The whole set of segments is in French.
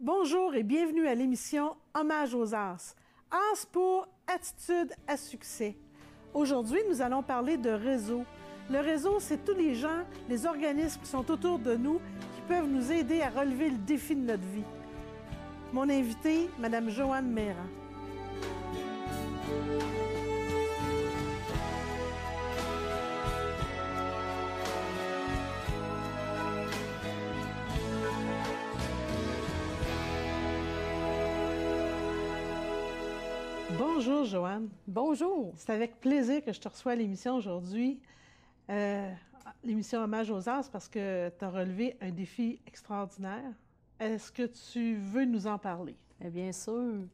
Bonjour et bienvenue à l'émission Hommage aux As. As pour attitude à succès. Aujourd'hui, nous allons parler de réseau. Le réseau, c'est tous les gens, les organismes qui sont autour de nous qui peuvent nous aider à relever le défi de notre vie. Mon invitée, Mme Joanne Meyran. Bonjour, Joanne. Bonjour. C'est avec plaisir que je te reçois à l'émission aujourd'hui. L'émission Hommage aux As parce que tu as relevé un défi extraordinaire. Est-ce que tu veux nous en parler? Bien sûr.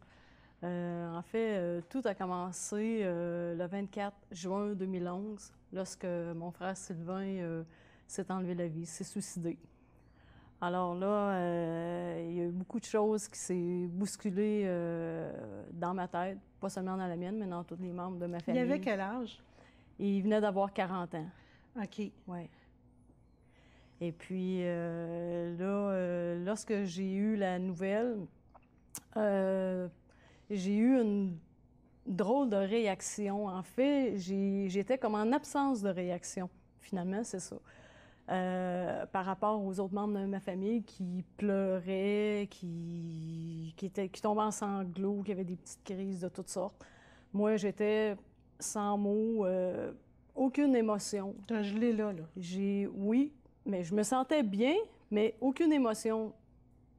En fait, tout a commencé le 24 juin 2011, lorsque mon frère Sylvain s'est enlevé la vie, s'est suicidé. Alors là, il y a eu beaucoup de choses qui s'est bousculées dans ma tête, pas seulement dans la mienne, mais dans tous les membres de ma famille. Il avait quel âge? Il venait d'avoir 40 ans. OK. Oui. Et puis lorsque j'ai eu la nouvelle, j'ai eu une drôle de réaction. En fait, j'étais comme en absence de réaction. Finalement, c'est ça. Par rapport aux autres membres de ma famille qui pleuraient, qui tombaient en sanglots, qui avaient des petites crises de toutes sortes. Moi, j'étais sans mots, aucune émotion. T'as gelé là. Oui, mais je me sentais bien, mais aucune émotion.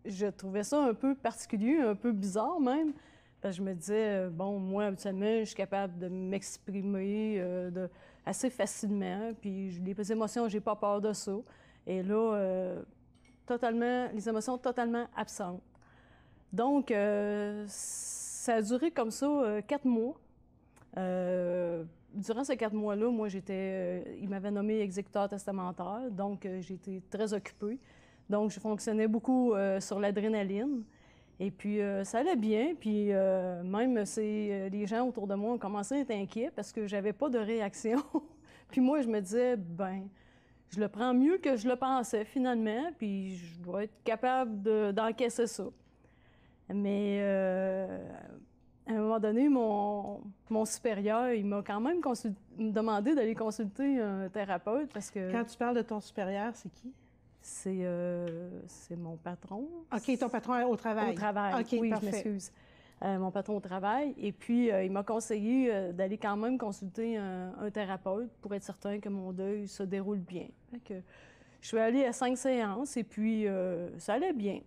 Je trouvais ça un peu particulier, un peu bizarre même. Parce que je me disais, bon, moi, habituellement, je suis capable de m'exprimer assez facilement. Puis les émotions, j'ai pas peur de ça. Et là, les émotions totalement absentes. Donc, ça a duré comme ça 4 mois. Durant ces 4 mois-là, moi, il m'avait nommé exécuteur testamentaire. Donc, j'étais très occupée. Donc, je fonctionnais beaucoup sur l'adrénaline. Et puis, ça allait bien. Puis, même, les gens autour de moi ont commencé à être inquiets parce que j'avais pas de réaction. Puis moi, je me disais, je le prends mieux que je le pensais finalement. Puis, je dois être capable d'encaisser ça. Mais, à un moment donné, mon supérieur, il m'a quand même demandé d'aller consulter un thérapeute parce que... Quand tu parles de ton supérieur, c'est qui? C'est mon patron. OK, ton patron au travail. Au travail, OK, oui, parfait. je m'excuse. Mon patron au travail. Et puis, il m'a conseillé d'aller quand même consulter un thérapeute pour être certain que mon deuil se déroule bien. Fait que je suis allée à 5 séances et puis ça allait bien.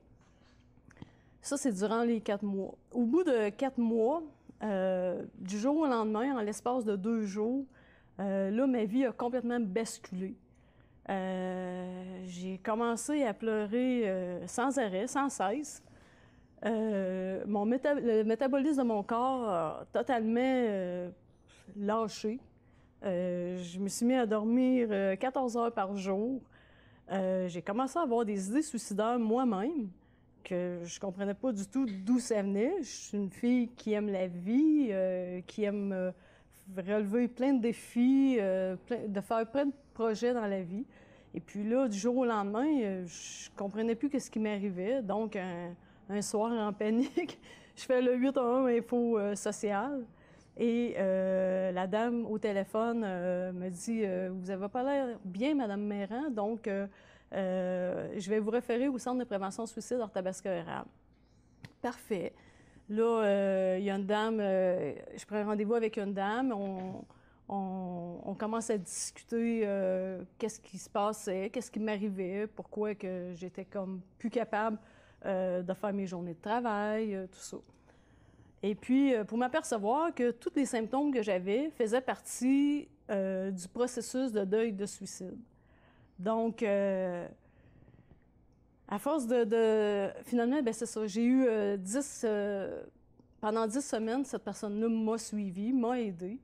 Ça, c'est durant les 4 mois. Au bout de 4 mois, du jour au lendemain, en l'espace de 2 jours, là, ma vie a complètement basculé. J'ai commencé à pleurer sans arrêt, sans cesse. Le métabolisme de mon corps a totalement lâché. Je me suis mis à dormir 14 heures par jour. J'ai commencé à avoir des idées suicidaires moi-même, que je comprenais pas du tout d'où ça venait. Je suis une fille qui aime la vie, qui aime relever plein de défis, de faire plein de projets dans la vie. Et puis là, du jour au lendemain, je comprenais plus ce qui m'arrivait. Donc, un soir, en panique, je fais le 811 info sociale. Et la dame au téléphone me dit « Vous avez pas l'air bien, Madame Meyran, donc je vais vous référer au Centre de prévention suicide Orthabasca-Érable. » Parfait. Là, il y a une dame, je prends rendez-vous avec une dame, on commence à discuter qu'est-ce qui se passait, qu'est-ce qui m'arrivait, pourquoi que j'étais comme plus capable de faire mes journées de travail, tout ça. Et puis, pour m'apercevoir que tous les symptômes que j'avais faisaient partie du processus de deuil de suicide. Donc, à force finalement, c'est ça, j'ai eu pendant 10 semaines, cette personne-là m'a suivi, m'a aidée.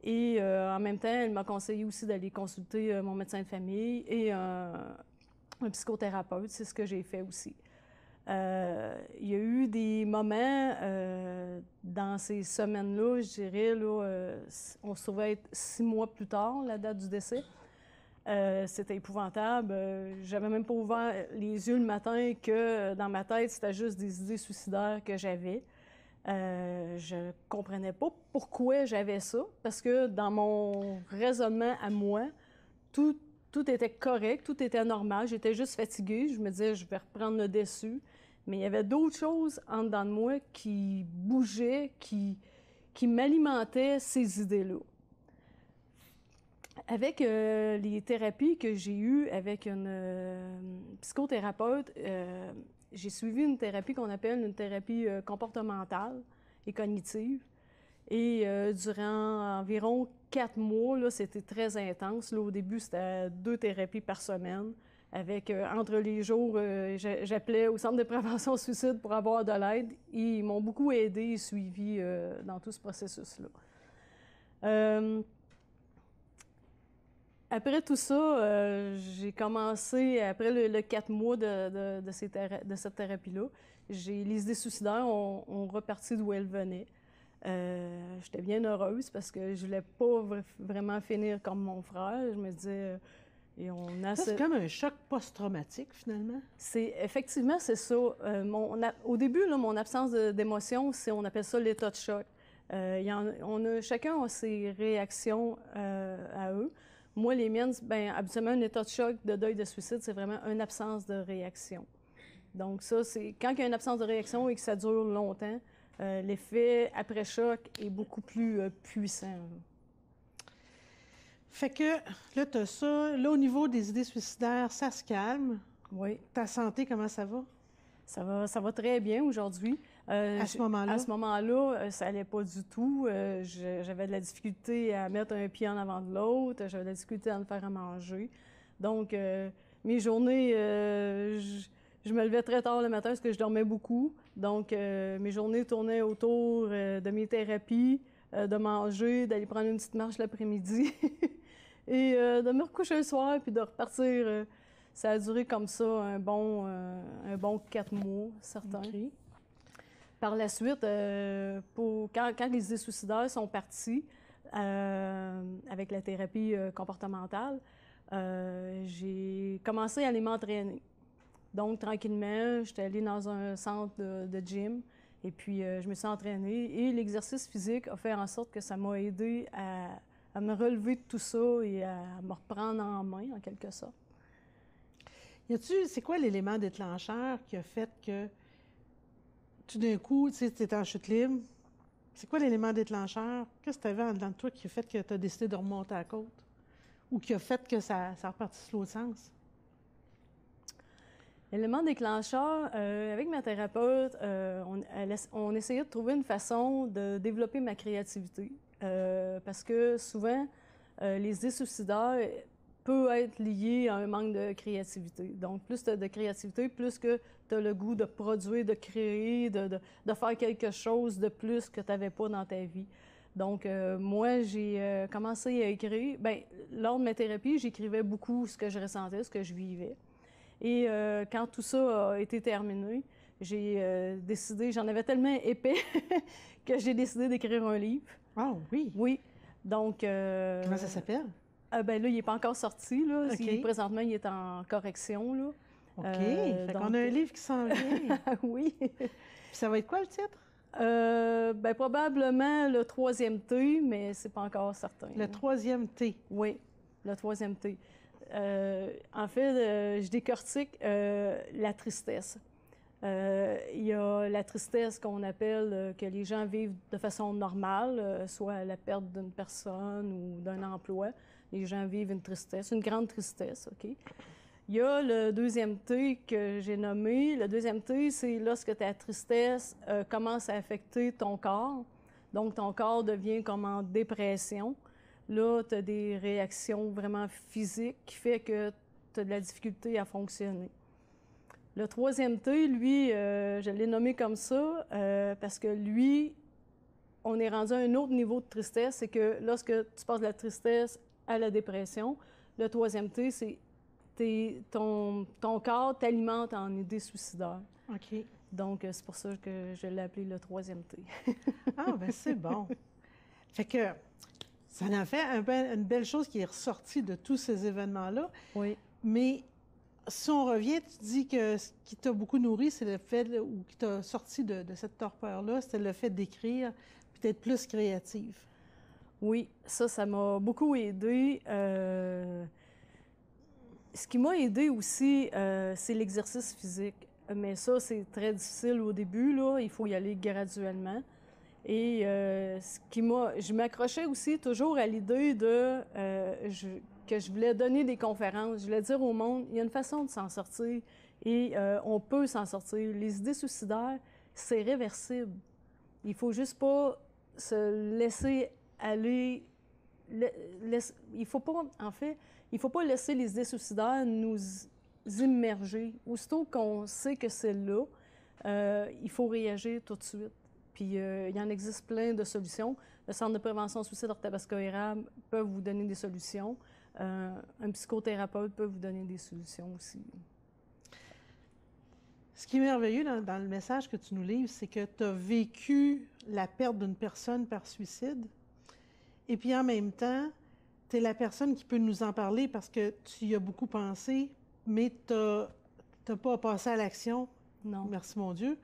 Et en même temps, elle m'a conseillé aussi d'aller consulter mon médecin de famille et un psychothérapeute. C'est ce que j'ai fait aussi. Il y a eu des moments dans ces semaines-là, je dirais, là, on se trouvait être 6 mois plus tard, la date du décès. C'était épouvantable. J'avais même pas ouvert les yeux le matin que dans ma tête, c'était juste des idées suicidaires que j'avais. Je comprenais pas pourquoi j'avais ça, parce que dans mon raisonnement à moi, tout était correct, tout était normal. J'étais juste fatiguée. Je me disais, je vais reprendre le dessus. Mais il y avait d'autres choses en dedans de moi qui bougeaient, qui m'alimentaient ces idées-là. Avec les thérapies que j'ai eues avec une psychothérapeute, j'ai suivi une thérapie qu'on appelle une thérapie comportementale et cognitive. Et durant environ 4 mois, là, c'était très intense. Là, au début, c'était 2 thérapies par semaine. Avec, entre les jours, j'appelais au centre de prévention au suicide pour avoir de l'aide. Ils m'ont beaucoup aidé et suivi dans tout ce processus-là. Après tout ça, j'ai commencé, après le 4 mois de cette thérapie-là, les idées suicidaires ont reparti d'où elles venaient. J'étais bien heureuse parce que je voulais pas vraiment finir comme mon frère. Je me disais... C'est comme un choc post-traumatique, finalement? Effectivement, c'est ça. Au début, là, mon absence d'émotion, on appelle ça l'état de choc. Chacun a ses réactions à eux. Moi, les miennes, habituellement, un état de choc de deuil de suicide, c'est vraiment une absence de réaction. Donc ça, c'est quand il y a une absence de réaction et que ça dure longtemps, l'effet après-choc est beaucoup plus puissant. Fait que là, tu as ça. Là, au niveau des idées suicidaires, ça se calme. Oui. Ta santé, comment ça va? Ça va très bien aujourd'hui. À ce moment-là? À ce moment-là, ça allait pas du tout. J'avais de la difficulté à mettre un pied en avant de l'autre. J'avais de la difficulté à me faire à manger. Donc, mes journées, je me levais très tard le matin parce que je dormais beaucoup. Donc, mes journées tournaient autour de mes thérapies, de manger, d'aller prendre une petite marche l'après-midi et de me recoucher le soir puis de repartir. Ça a duré comme ça un bon 4 mois, certains. Okay. Par la suite, quand les idées suicidaires sont parties avec la thérapie comportementale, j'ai commencé à aller m'entraîner. Donc, tranquillement, j'étais allée dans un centre de gym et puis je me suis entraînée. Et l'exercice physique a fait en sorte que ça m'a aidée à me relever de tout ça et à me reprendre en main, en quelque sorte. C'est quoi l'élément déclencheur qui a fait que tout d'un coup, tu sais, tu étais en chute libre? C'est quoi l'élément déclencheur? Qu'est-ce que tu avais en dedans de toi qui a fait que tu as décidé de remonter à la côte? Ou qui a fait que ça repartisse l'autre sens? L'élément déclencheur, avec ma thérapeute, on essayait de trouver une façon de développer ma créativité. Parce que souvent, les idées suicidaires peuvent être liées à un manque de créativité. Donc, plus tu as de créativité, plus que tu as le goût de produire, de créer, de faire quelque chose de plus que tu n'avais pas dans ta vie. Donc, moi, j'ai commencé à écrire. Bien, lors de ma thérapie, j'écrivais beaucoup ce que je ressentais, ce que je vivais. Et quand tout ça a été terminé, j'ai décidé, j'en avais tellement épais que j'ai décidé d'écrire un livre. Ah oui? Oui. Donc... Comment ça s'appelle? Ben là, il n'est pas encore sorti. Là. Okay. Présentement, il est en correction. Là. OK. Fait qu'on a un livre qui s'en vient. Oui. Puis ça va être quoi, le titre? Ben, probablement le 3e T, mais c'est pas encore certain. Le 3e T? Oui, le 3e T. En fait, je décortique la tristesse. Il y a la tristesse qu'on appelle que les gens vivent de façon normale, soit la perte d'une personne ou d'un emploi. Les gens vivent une tristesse, une grande tristesse, OK? Il y a le 2e T que j'ai nommé. Le 2e T, c'est lorsque ta tristesse commence à affecter ton corps. Donc, ton corps devient comme en dépression. Là, tu as des réactions vraiment physiques qui fait que tu as de la difficulté à fonctionner. Le 3e T, lui, je l'ai nommé comme ça parce que lui, on est rendu à un autre niveau de tristesse. C'est que lorsque tu passes de la tristesse à la dépression, le 3e T, c'est ton corps t'alimente en idées suicidaires. OK. Donc, c'est pour ça que je l'ai appelé le 3e T. Ah, bien, c'est bon. Fait que Ça en fait une belle chose qui est ressortie de tous ces événements-là. Oui. Mais si on revient, tu dis que ce qui t'a beaucoup nourri, c'est le fait, ou qui t'a sorti de cette torpeur-là, c'était le fait d'écrire, puis d'être plus créative. Oui, ça m'a beaucoup aidé. Ce qui m'a aidé aussi, c'est l'exercice physique. Mais ça, c'est très difficile au début, là. Il faut y aller graduellement. Et je m'accrochais aussi toujours à l'idée que je voulais donner des conférences. Je voulais dire au monde, il y a une façon de s'en sortir et on peut s'en sortir. Les idées suicidaires, c'est réversible. Il faut juste pas se laisser aller. Il faut pas, en fait, il faut pas laisser les idées suicidaires nous immerger. Aussitôt qu'on sait que c'est là, il faut réagir tout de suite. Puis il y en existe plein de solutions. Le Centre de prévention suicide Orthabasca-Érable peut vous donner des solutions. Un psychothérapeute peut vous donner des solutions aussi. Ce qui est merveilleux dans le message que tu nous livres, c'est que tu as vécu la perte d'une personne par suicide. Et puis en même temps, tu es la personne qui peut nous en parler parce que tu y as beaucoup pensé, mais tu n'as pas passé à l'action. Non. Merci mon Dieu.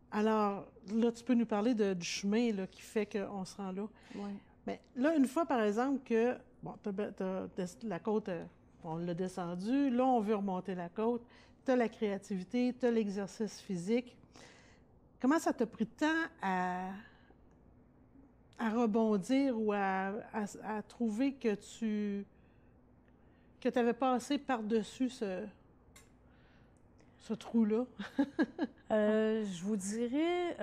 Alors, là, tu peux nous parler du chemin là, qui fait qu'on se rend là. Oui. Mais là, une fois, par exemple, que, bon, la côte, on l'a descendue, là, on veut remonter la côte, tu as la créativité, tu as l'exercice physique. Comment ça t'a pris de temps à rebondir ou à trouver que tu avais passé par-dessus ce trou-là? Je vous dirais,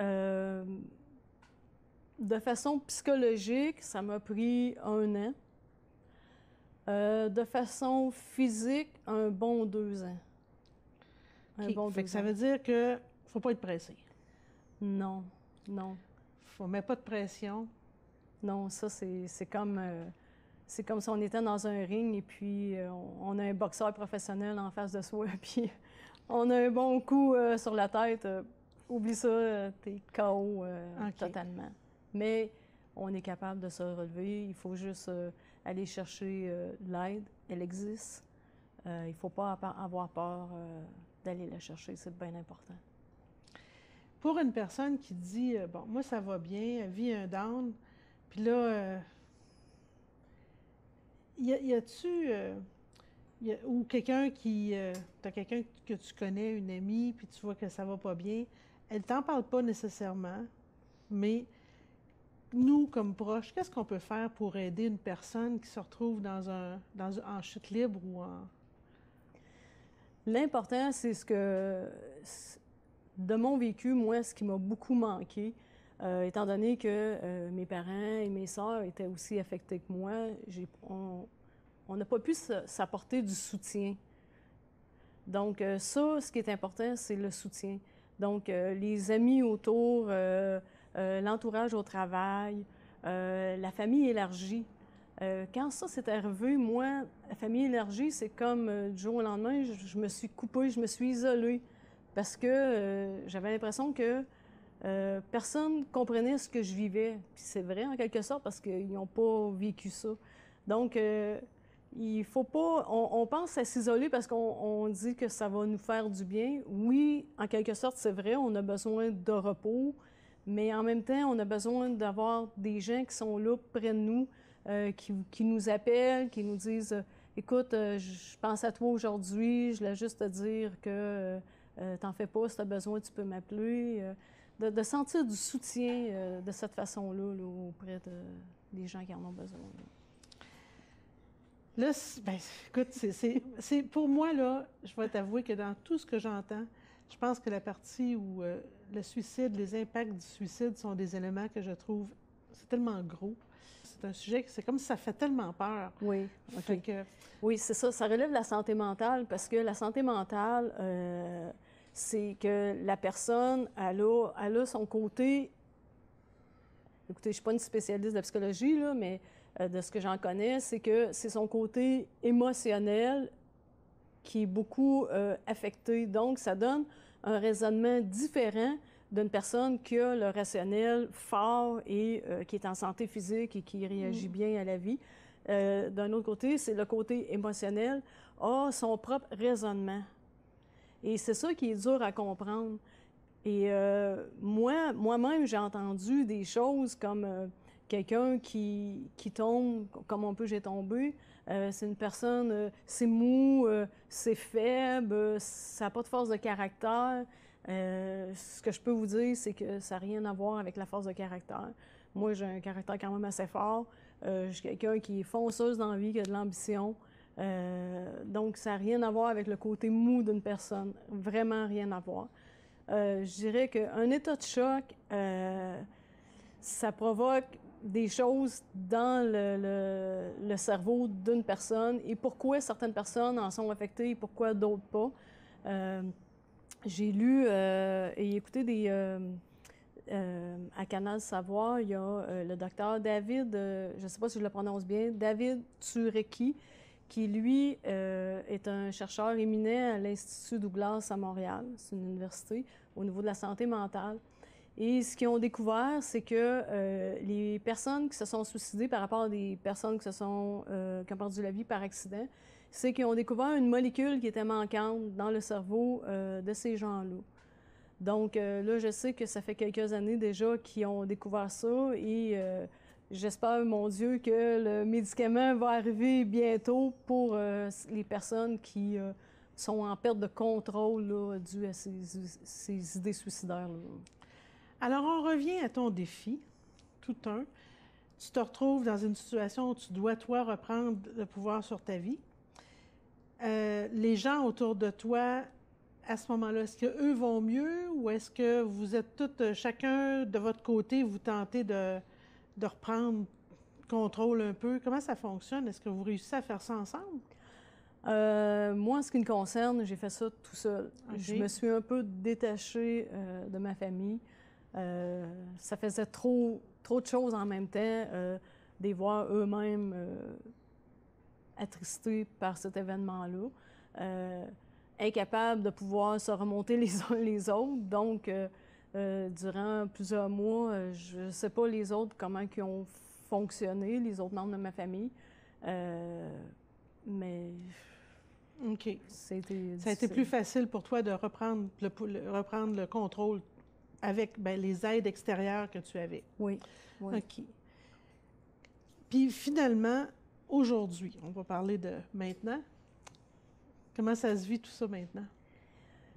de façon psychologique, ça m'a pris 1 an. De façon physique, un bon 2 ans. Fait que ça veut dire que ne faut pas être pressé. Non, non. Faut mettre pas de pression. Non, ça, c'est comme si on était dans un ring et puis on a un boxeur professionnel en face de soi, puis on a un bon coup sur la tête. Oublie ça, t'es KO totalement. Mais on est capable de se relever. Il faut juste aller chercher l'aide. Elle existe. Il ne faut pas avoir peur d'aller la chercher. C'est bien important. Pour une personne qui dit bon, moi, ça va bien, elle vit un down, puis là, y a-tu. Ou quelqu'un t'as quelqu'un que tu connais, une amie, puis tu vois que ça va pas bien, elle t'en parle pas nécessairement, mais nous, comme proches, qu'est-ce qu'on peut faire pour aider une personne qui se retrouve en chute libre ou en... L'important, c'est de mon vécu, moi, ce qui m'a beaucoup manqué, étant donné que mes parents et mes sœurs étaient aussi affectés que moi, on n'a pas pu s'apporter du soutien. Donc ça, ce qui est important, c'est le soutien. Donc les amis autour, l'entourage au travail, la famille élargie. Quand ça s'est arrivé, moi, la famille élargie, c'est comme du jour au lendemain, je me suis coupée, je me suis isolée parce que j'avais l'impression que personne ne comprenait ce que je vivais. Puis c'est vrai en quelque sorte parce qu'ils n'ont pas vécu ça. Donc, il faut pas... On pense à s'isoler parce qu'on dit que ça va nous faire du bien. Oui, en quelque sorte, c'est vrai, on a besoin de repos, mais en même temps, on a besoin d'avoir des gens qui sont là près de nous, qui nous appellent, qui nous disent « Écoute, je pense à toi aujourd'hui, je voulais juste te dire que t'en fais pas, si tu as besoin, tu peux m'appeler. » De sentir du soutien de cette façon-là là, auprès des gens qui en ont besoin. Là, ben, écoute, c'est pour moi, là, je vais t'avouer que dans tout ce que j'entends, je pense que la partie où le suicide, les impacts du suicide sont des éléments que je trouve, c'est tellement gros. C'est un sujet que c'est comme si ça fait tellement peur. Oui, Fait que... Oui, c'est ça. Ça relève de la santé mentale parce que la santé mentale, c'est que la personne, elle a son côté... Écoutez, je ne suis pas une spécialiste de la psychologie, là, mais de ce que j'en connais, c'est que c'est son côté émotionnel qui est beaucoup affecté. Donc, ça donne un raisonnement différent d'une personne qui a le rationnel fort et qui est en santé physique et qui réagit bien à la vie. D'un autre côté, c'est le côté émotionnel, a son propre raisonnement. Et c'est ça qui est dur à comprendre. Et moi-même, j'ai entendu des choses comme quelqu'un qui tombe, comme j'ai tombé. C'est une personne, c'est mou, c'est faible, ça n'a pas de force de caractère. Ce que je peux vous dire, c'est que ça n'a rien à voir avec la force de caractère. Moi, j'ai un caractère quand même assez fort. Je suis quelqu'un qui est fonceuse dans la vie, qui a de l'ambition. Donc, ça n'a rien à voir avec le côté mou d'une personne. Vraiment rien à voir. Je dirais qu'un état de choc, ça provoque des choses dans le cerveau d'une personne et pourquoi certaines personnes en sont affectées et pourquoi d'autres pas. J'ai lu et écouté à Canal Savoir, il y a le docteur David, je ne sais pas si je le prononce bien, David Turecki, qui, lui, est un chercheur éminent à l'Institut Douglas à Montréal. C'est une université au niveau de la santé mentale. Et ce qu'ils ont découvert, c'est que les personnes qui se sont suicidées par rapport à des personnes qui ont perdu la vie par accident, c'est qu'ils ont découvert une molécule qui était manquante dans le cerveau de ces gens-là. Donc là, je sais que ça fait quelques années déjà qu'ils ont découvert ça et j'espère, mon Dieu, que le médicament va arriver bientôt pour les personnes qui sont en perte de contrôle là, dû à ces idées suicidaires-là. Alors, on revient à ton défi, tout un. Tu te retrouves dans une situation où tu dois, toi, reprendre le pouvoir sur ta vie. Les gens autour de toi, à ce moment-là, est-ce qu'eux vont mieux ou est-ce que vous êtes tous, chacun de votre côté, vous tentez de reprendre contrôle un peu? Comment ça fonctionne? Est-ce que vous réussissez à faire ça ensemble? Moi, en ce qui me concerne, j'ai fait ça tout seul. Okay. Je me suis un peu détachée de ma famille. Ça faisait trop de choses en même temps, des voir eux-mêmes attristés par cet événement-là, incapables de pouvoir se remonter les uns les autres. Donc, durant plusieurs mois, je ne sais pas les autres comment ils ont fonctionné, les autres membres de ma famille, mais OK. Ça a été plus facile pour toi de reprendre le contrôle avec les aides extérieures que tu avais. Oui. OK. Puis finalement, aujourd'hui, on va parler de maintenant. Comment ça se vit tout ça maintenant?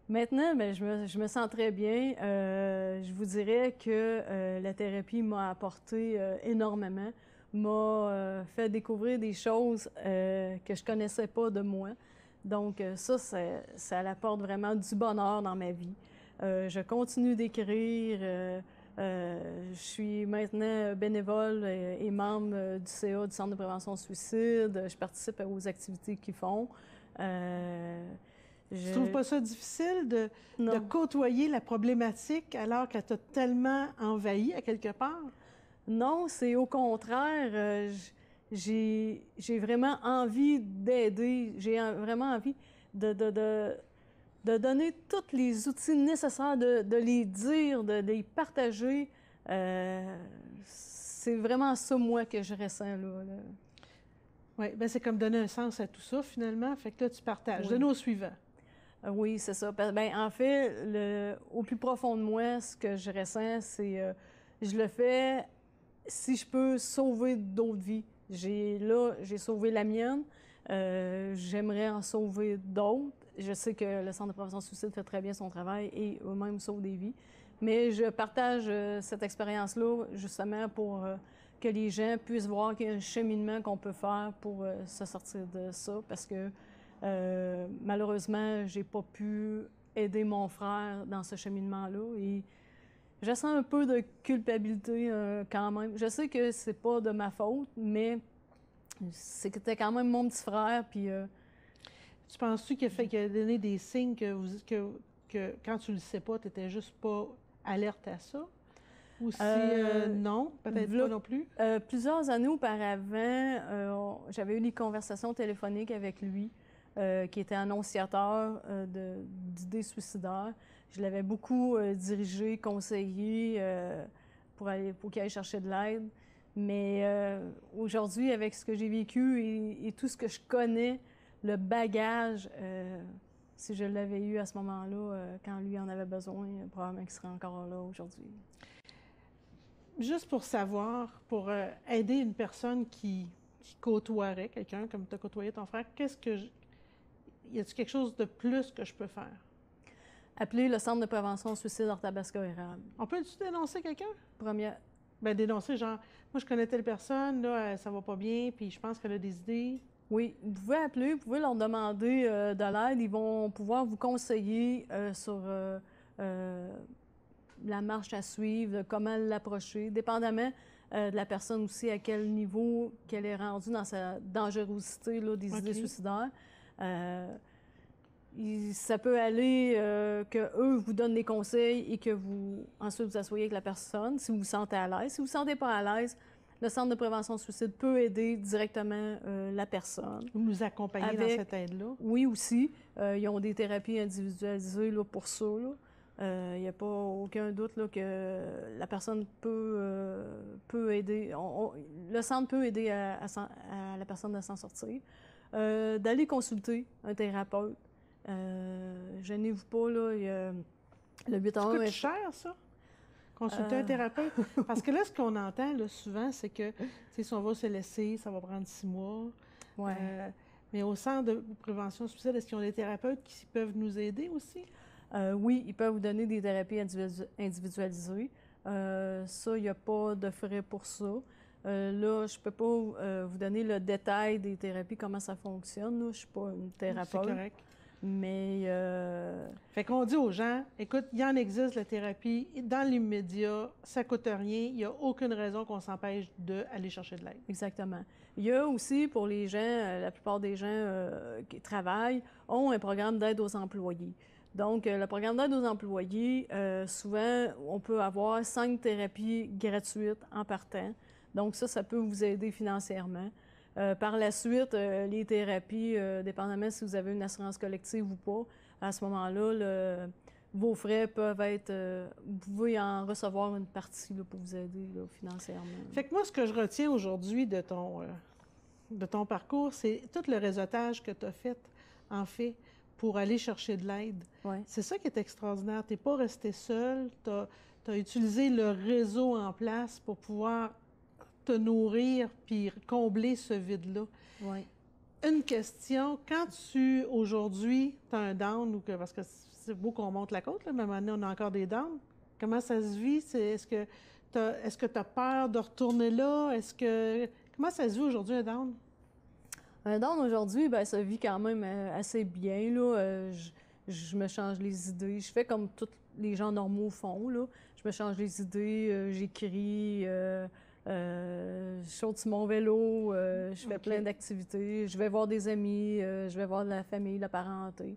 Maintenant, bien, je me sens très bien. Je vous dirais que la thérapie m'a apporté énormément, m'a fait découvrir des choses que je connaissais pas de moi. Donc ça apporte vraiment du bonheur dans ma vie. Je continue d'écrire. Je suis maintenant bénévole et membre du CA du Centre de prévention suicide. Je participe aux activités qu'ils font. Tu trouves pas ça difficile de côtoyer la problématique alors qu'elle t'a tellement envahi à quelque part? Non, c'est au contraire. J'ai vraiment envie d'aider. J'ai vraiment envie de donner tous les outils nécessaires, de les dire, de les partager. C'est vraiment ça, moi, que je ressens là. Oui, bien, c'est comme donner un sens à tout ça, finalement. Fait que là, tu partages. Oui. Donne au suivant. Oui, c'est ça. Bien, en fait, au plus profond de moi, ce que je ressens, c'est je le fais si je peux sauver d'autres vies. J'ai sauvé la mienne. J'aimerais en sauver d'autres. Je sais que le Centre de prévention suicide fait très bien son travail et eux-mêmes sauvent des vies. Mais je partage cette expérience-là justement pour que les gens puissent voir qu'il y a un cheminement qu'on peut faire pour se sortir de ça. Parce que malheureusement, j'ai pas pu aider mon frère dans ce cheminement-là. Et je sens un peu de culpabilité quand même. Je sais que c'est pas de ma faute, mais c'était quand même mon petit frère. Puis, tu penses-tu qu'il a donné des signes que quand tu le sais pas, tu n'étais juste pas alerte à ça? Ou si non, peut-être pas non plus? Plusieurs années auparavant, j'avais eu des conversations téléphoniques avec lui, qui était annonciateur d'idées suicidaires. Je l'avais beaucoup dirigé, conseillé pour qu'il aille chercher de l'aide. Mais aujourd'hui, avec ce que j'ai vécu et tout ce que je connais, le bagage, si je l'avais eu à ce moment-là, quand lui en avait besoin, probablement qu'il serait encore là aujourd'hui. Juste pour savoir, pour aider une personne qui côtoierait quelqu'un comme tu as côtoyé ton frère, y a-t-il quelque chose de plus que je peux faire? Appeler le Centre de prévention au suicide Hors-Tabasco érable. On peut-tu dénoncer quelqu'un? Première. Bien, dénoncer, genre, moi, je connais telle personne, là, ça va pas bien, puis je pense qu'elle a des idées. Oui, vous pouvez appeler, vous pouvez leur demander de l'aide. Ils vont pouvoir vous conseiller sur la marche à suivre, comment l'approcher, dépendamment de la personne aussi, à quel niveau qu'elle est rendue dans sa dangerosité là, des idées suicidaires. Ça peut aller qu'eux vous donnent des conseils et que vous ensuite vous asseyez avec la personne si vous vous sentez à l'aise. Si vous ne vous sentez pas à l'aise, le Centre de prévention du suicide peut aider directement la personne. Vous nous accompagnez dans cette aide-là? Oui, aussi. Ils ont des thérapies individualisées là, pour ça. Il n'y a pas aucun doute là, que la personne peut aider. Le centre peut aider à la personne de s'en sortir. D'aller consulter un thérapeute. Gênez-vous pas, là. Il y a le 8 Ça coûte cher, ça? Consulter un thérapeute? Parce que là, ce qu'on entend là, souvent, c'est que si on va se laisser, ça va prendre 6 mois. Ouais. Mais au Centre de prévention du suicide, est-ce qu'ils ont des thérapeutes qui peuvent nous aider aussi? Oui, ils peuvent vous donner des thérapies individualisées. Ça, il n'y a pas de frais pour ça. Là, je ne peux pas vous donner le détail des thérapies, comment ça fonctionne. Là. Je ne suis pas une thérapeute. C'est correct. Mais... Fait qu'on dit aux gens, écoute, il y en existe la thérapie, dans l'immédiat, ça ne coûte rien, il n'y a aucune raison qu'on s'empêche d'aller chercher de l'aide. Exactement. Il y a aussi, pour les gens, la plupart des gens qui travaillent, ont un programme d'aide aux employés. Donc, le programme d'aide aux employés, souvent, on peut avoir 5 thérapies gratuites en partant. Donc, ça peut vous aider financièrement. Par la suite, les thérapies, dépendamment si vous avez une assurance collective ou pas, à ce moment-là, vos frais peuvent être... vous pouvez en recevoir une partie là, pour vous aider là, financièrement. Fait que moi, ce que je retiens aujourd'hui de ton parcours, c'est tout le réseautage que tu as fait, en fait, pour aller chercher de l'aide. Ouais. C'est ça qui est extraordinaire. Tu n'es pas resté seul, tu as utilisé le réseau en place pour pouvoir te nourrir puis combler ce vide-là. Oui. Une question, quand aujourd'hui, tu as un down, parce que c'est beau qu'on monte la côte, là, mais à un moment donné, on a encore des downs, comment ça se vit? Est-ce que tu as peur de retourner là? Comment ça se vit aujourd'hui, un down? Un down aujourd'hui, bien, ça vit quand même assez bien. Là. Je me change les idées. Je fais comme tous les gens normaux font. Là. Je me change les idées, j'écris... je saute sur mon vélo, je fais plein d'activités, je vais voir des amis, je vais voir de la famille, la parenté.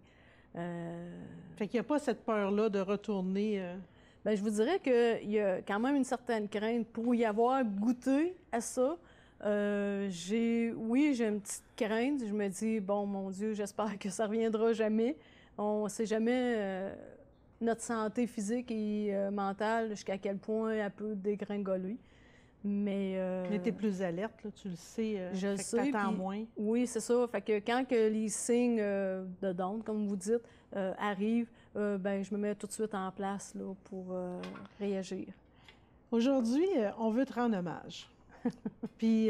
Fait qu'il n'y a pas cette peur-là de retourner... Bien, je vous dirais qu'il y a quand même une certaine crainte pour y avoir goûté à ça. J'ai une petite crainte. Je me dis, bon, mon Dieu, j'espère que ça ne reviendra jamais. On ne sait jamais notre santé physique et mentale jusqu'à quel point elle peut dégringoler. Mais tu es plus alerte, là, tu le sais. Je le sais. T'attends moins. Oui, c'est ça. Fait que quand que les signes de down, comme vous dites, arrivent, ben, je me mets tout de suite en place là, pour réagir. Aujourd'hui, on veut te rendre hommage. Puis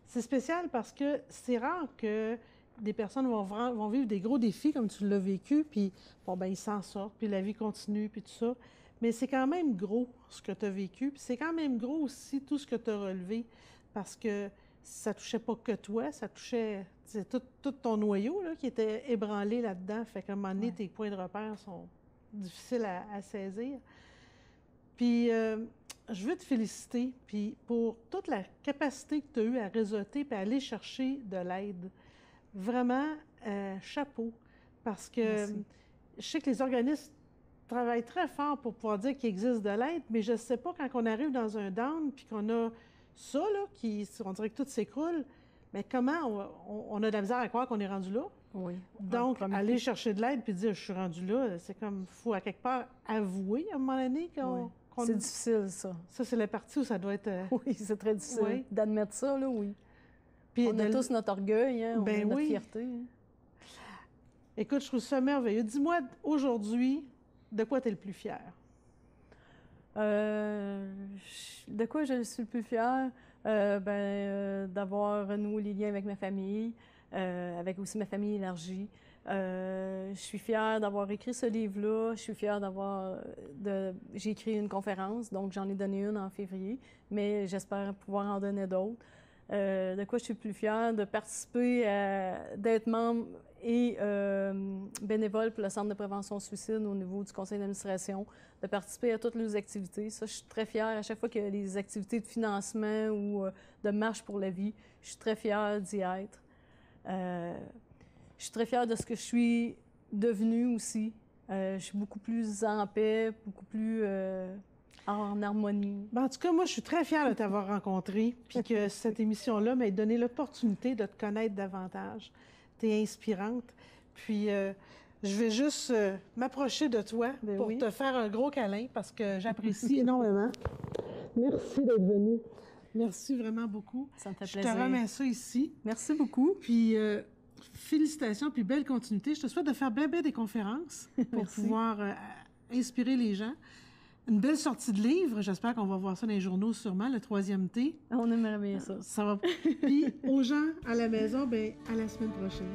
c'est spécial parce que c'est rare que des personnes vont vivre des gros défis comme tu l'as vécu, puis bon, ben ils s'en sortent, puis la vie continue, puis tout ça. Mais c'est quand même gros ce que tu as vécu, puis c'est quand même gros aussi tout ce que tu as relevé, parce que ça touchait pas que toi, ça touchait tout ton noyau là, qui était ébranlé là-dedans. Fait qu'à un moment donné, tes points de repère sont difficiles à saisir. Puis je veux te féliciter puis pour toute la capacité que tu as eue à réseauter puis à aller chercher de l'aide. Vraiment, chapeau, parce que je sais que les organismes travaillent très fort pour pouvoir dire qu'il existe de l'aide, mais je ne sais pas, quand on arrive dans un down puis qu'on a ça, là, on dirait que tout s'écroule, Mais comment on a de la misère à croire qu'on est rendu là? Oui. Donc, aller chercher de l'aide puis dire je suis rendu là, c'est comme, faut à quelque part avouer à un moment donné qu'on. C'est difficile, ça. Ça, c'est la partie où ça doit être. Oui, c'est très difficile. Oui. D'admettre ça, là, oui. Puis on a tous notre orgueil, hein, on a notre fierté. Hein. Écoute, je trouve ça merveilleux. Dis-moi, aujourd'hui, de quoi tu es le plus fier? De quoi je suis le plus fière? D'avoir renoué les liens avec ma famille, avec aussi ma famille élargie. Je suis fière d'avoir écrit ce livre-là. Je suis fière J'ai écrit une conférence, donc j'en ai donné une en février, mais j'espère pouvoir en donner d'autres. De quoi je suis plus fière? De participer, d'être membre et bénévole pour le Centre de prévention suicide au niveau du conseil d'administration, de participer à toutes les activités. Ça, je suis très fière. À chaque fois qu'il y a des activités de financement ou de marche pour la vie, je suis très fière d'y être. Je suis très fière de ce que je suis devenue aussi. Je suis beaucoup plus en paix, beaucoup plus en harmonie. En tout cas, moi, je suis très fière de t'avoir rencontré, puis que cette émission-là m'a donné l'opportunité de te connaître davantage. Tu es inspirante. Puis, je vais juste m'approcher de toi pour te faire un gros câlin parce que j'apprécie énormément. Merci d'être venue. Merci vraiment beaucoup. Ça me fait plaisir. Je te remets ça ici. Merci beaucoup. Puis, félicitations, puis belle continuité. Je te souhaite de faire bien des conférences pour pouvoir inspirer les gens. Une belle sortie de livre. J'espère qu'on va voir ça dans les journaux sûrement, le 3e thé. On aimerait bien ça. Ça va. Puis, aux gens à la maison, bien, à la semaine prochaine.